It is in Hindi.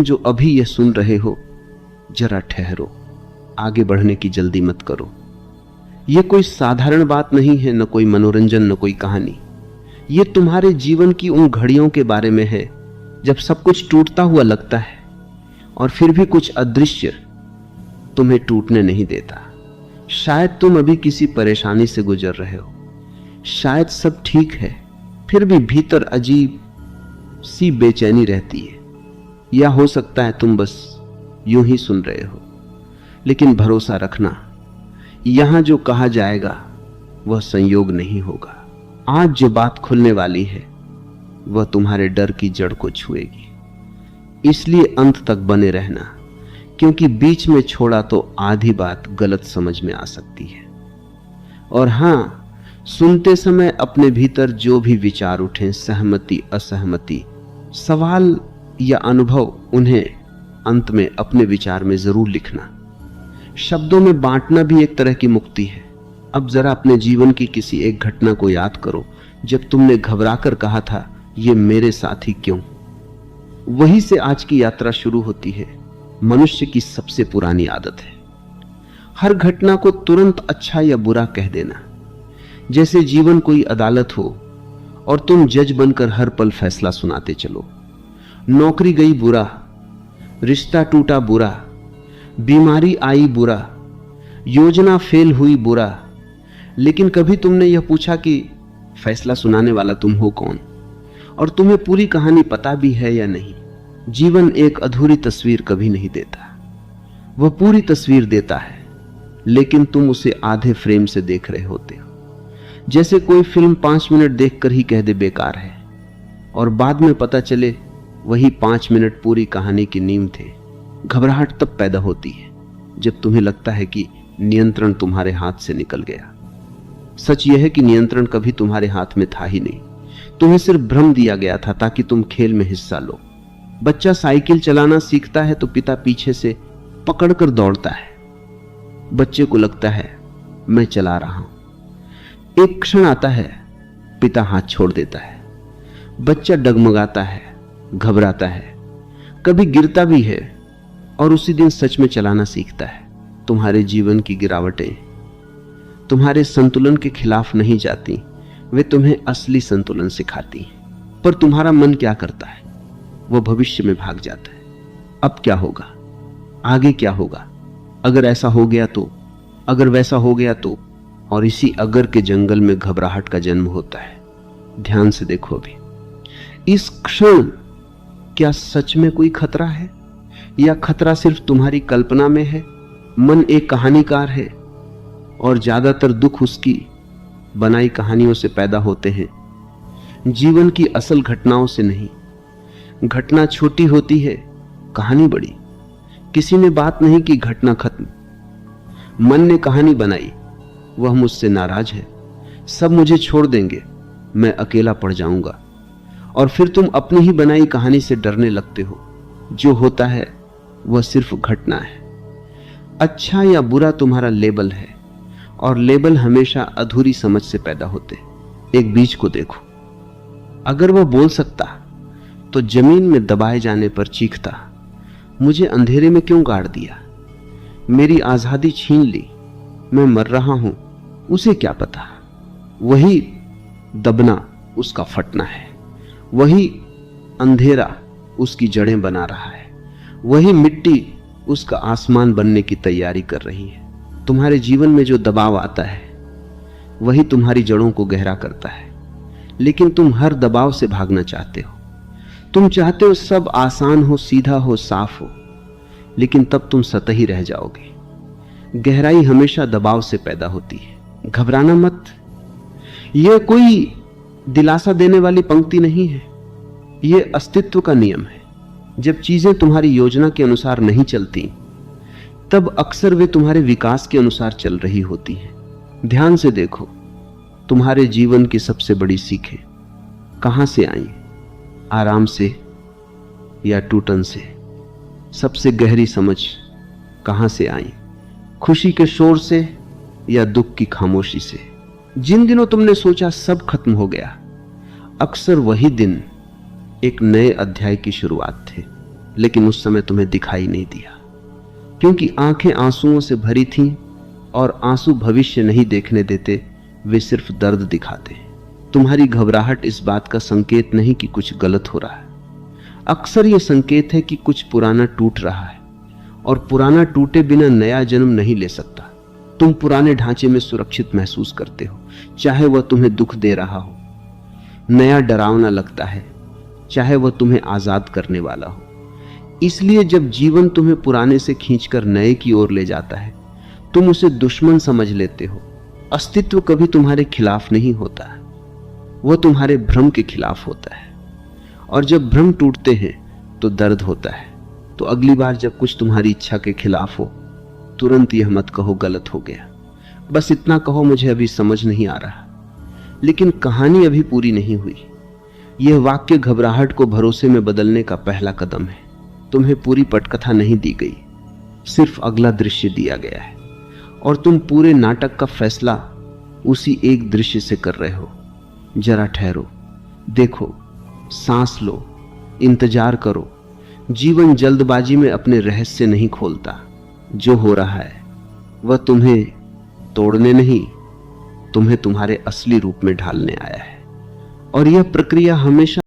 तुम जो अभी यह सुन रहे हो, जरा ठहरो, आगे बढ़ने की जल्दी मत करो। यह कोई साधारण बात नहीं है, न कोई मनोरंजन, न कोई कहानी। यह तुम्हारे जीवन की उन घड़ियों के बारे में है जब सब कुछ टूटता हुआ लगता है और फिर भी कुछ अदृश्य तुम्हें टूटने नहीं देता। शायद तुम अभी किसी परेशानी से गुजर रहे हो, शायद सब ठीक है, फिर भी भीतर अजीब सी बेचैनी रहती है। या हो सकता है तुम बस यूं ही सुन रहे हो। लेकिन भरोसा रखना, यहां जो कहा जाएगा वह संयोग नहीं होगा। आज जो बात खुलने वाली है वह तुम्हारे डर की जड़ को छुएगी। इसलिए अंत तक बने रहना, क्योंकि बीच में छोड़ा तो आधी बात गलत समझ में आ सकती है। और हां, सुनते समय अपने भीतर जो भी विचार उठें, सहमति, असहमति, सवाल या अनुभव, उन्हें अंत में अपने विचार में जरूर लिखना। शब्दों में बांटना भी एक तरह की मुक्ति है। अब जरा अपने जीवन की किसी एक घटना को याद करो जब तुमने घबराकर कहा था, ये मेरे साथ ही क्यों। वहीं से आज की यात्रा शुरू होती है। मनुष्य की सबसे पुरानी आदत है हर घटना को तुरंत अच्छा या बुरा कह देना, जैसे जीवन कोई अदालत हो और तुम जज बनकर हर पल फैसला सुनाते चलो। नौकरी गई बुरा, रिश्ता टूटा बुरा, बीमारी आई बुरा, योजना फेल हुई बुरा। लेकिन कभी तुमने यह पूछा कि फैसला सुनाने वाला तुम हो कौन, और तुम्हें पूरी कहानी पता भी है या नहीं। जीवन एक अधूरी तस्वीर कभी नहीं देता, वह पूरी तस्वीर देता है, लेकिन तुम उसे आधे फ्रेम से देख रहे होते हो। जैसे कोई फिल्म 5 मिनट देखकर ही कह दे बेकार है, और बाद में पता चले वही 5 मिनट पूरी कहानी की नींव थे। घबराहट तब पैदा होती है जब तुम्हें लगता है कि नियंत्रण तुम्हारे हाथ से निकल गया। सच यह है कि नियंत्रण कभी तुम्हारे हाथ में था ही नहीं, तुम्हें सिर्फ भ्रम दिया गया था ताकि तुम खेल में हिस्सा लो। बच्चा साइकिल चलाना सीखता है तो पिता पीछे से पकड़कर दौड़ता है। बच्चे को लगता है मैं चला रहा हूं। एक क्षण आता है, पिता हाथ छोड़ देता है। बच्चा डगमगाता है, घबराता है, कभी गिरता भी है, और उसी दिन सच में चलाना सीखता है। तुम्हारे जीवन की गिरावटें तुम्हारे संतुलन के खिलाफ नहीं जाती, वे तुम्हें असली संतुलन सिखाती। पर तुम्हारा मन क्या करता है? वह भविष्य में भाग जाता है। अब क्या होगा, आगे क्या होगा, अगर ऐसा हो गया तो, अगर वैसा हो गया तो। और इसी अगर के जंगल में घबराहट का जन्म होता है। ध्यान से देखो अभी, इस क्षण क्या सच में कोई खतरा है, या खतरा सिर्फ तुम्हारी कल्पना में है? मन एक कहानीकार है और ज्यादातर दुख उसकी बनाई कहानियों से पैदा होते हैं, जीवन की असल घटनाओं से नहीं। घटना छोटी होती है, कहानी बड़ी। किसी ने बात नहीं की, घटना खत्म। मन ने कहानी बनाई, वह मुझसे नाराज है, सब मुझे छोड़ देंगे, मैं अकेला पड़ जाऊंगा। और फिर तुम अपनी ही बनाई कहानी से डरने लगते हो। जो होता है वह सिर्फ घटना है। अच्छा या बुरा तुम्हारा लेबल है, और लेबल हमेशा अधूरी समझ से पैदा होते। एक बीज को देखो, अगर वह बोल सकता तो जमीन में दबाए जाने पर चीखता, मुझे अंधेरे में क्यों गाड़ दिया, मेरी आजादी छीन ली, मैं मर रहा हूं। उसे क्या पता, वही दबना उसका फटना है, वही अंधेरा उसकी जड़ें बना रहा है, वही मिट्टी उसका आसमान बनने की तैयारी कर रही है। तुम्हारे जीवन में जो दबाव आता है वही तुम्हारी जड़ों को गहरा करता है। लेकिन तुम हर दबाव से भागना चाहते हो। तुम चाहते हो सब आसान हो, सीधा हो, साफ हो, लेकिन तब तुम सतही रह जाओगे। गहराई हमेशा दबाव से पैदा होती है। घबराना मत, यह कोई दिलासा देने वाली पंक्ति नहीं है, यह अस्तित्व का नियम है। जब चीजें तुम्हारी योजना के अनुसार नहीं चलती, तब अक्सर वे तुम्हारे विकास के अनुसार चल रही होती हैं। ध्यान से देखो, तुम्हारे जीवन की सबसे बड़ी सीखें कहां से आई? आराम से या टूटन से? सबसे गहरी समझ कहां से आई? खुशी के शोर से या दुख की खामोशी से? जिन दिनों तुमने सोचा सब खत्म हो गया, अक्सर वही दिन एक नए अध्याय की शुरुआत थे। लेकिन उस समय तुम्हें दिखाई नहीं दिया, क्योंकि आंखें आंसुओं से भरी थीं और आंसू भविष्य नहीं देखने देते, वे सिर्फ दर्द दिखाते हैं। तुम्हारी घबराहट इस बात का संकेत नहीं कि कुछ गलत हो रहा है, अक्सर यह संकेत है कि कुछ पुराना टूट रहा है, और पुराना टूटे बिना नया जन्म नहीं ले सकता। तुम पुराने ढांचे में सुरक्षित महसूस करते हो, चाहे वह तुम्हें दुख दे रहा हो। नया डरावना लगता है, चाहे वह तुम्हें आजाद करने वाला हो। इसलिए जब जीवन तुम्हें पुराने से खींचकर नए की ओर ले जाता है, तुम उसे दुश्मन समझ लेते हो। अस्तित्व कभी तुम्हारे खिलाफ नहीं होता, वह तुम्हारे भ्रम के खिलाफ होता है। और जब भ्रम टूटते हैं तो दर्द होता है। तो अगली बार जब कुछ तुम्हारी इच्छा के खिलाफ हो, तुरंत यह मत कहो गलत हो गया, बस इतना कहो मुझे अभी समझ नहीं आ रहा। लेकिन कहानी अभी पूरी नहीं हुई। यह वाक्य घबराहट को भरोसे में बदलने का पहला कदम है। तुम्हें पूरी पटकथा नहीं दी गई, सिर्फ अगला दृश्य दिया गया है, और तुम पूरे नाटक का फैसला उसी एक दृश्य से कर रहे हो। जरा ठहरो, देखो, सांस लो, इंतजार करो। जीवन जल्दबाजी में अपने रहस्य नहीं खोलता। जो हो रहा है वह तुम्हें तोड़ने नहीं, तुम्हें तुम्हारे असली रूप में ढालने आया है। और यह प्रक्रिया हमेशा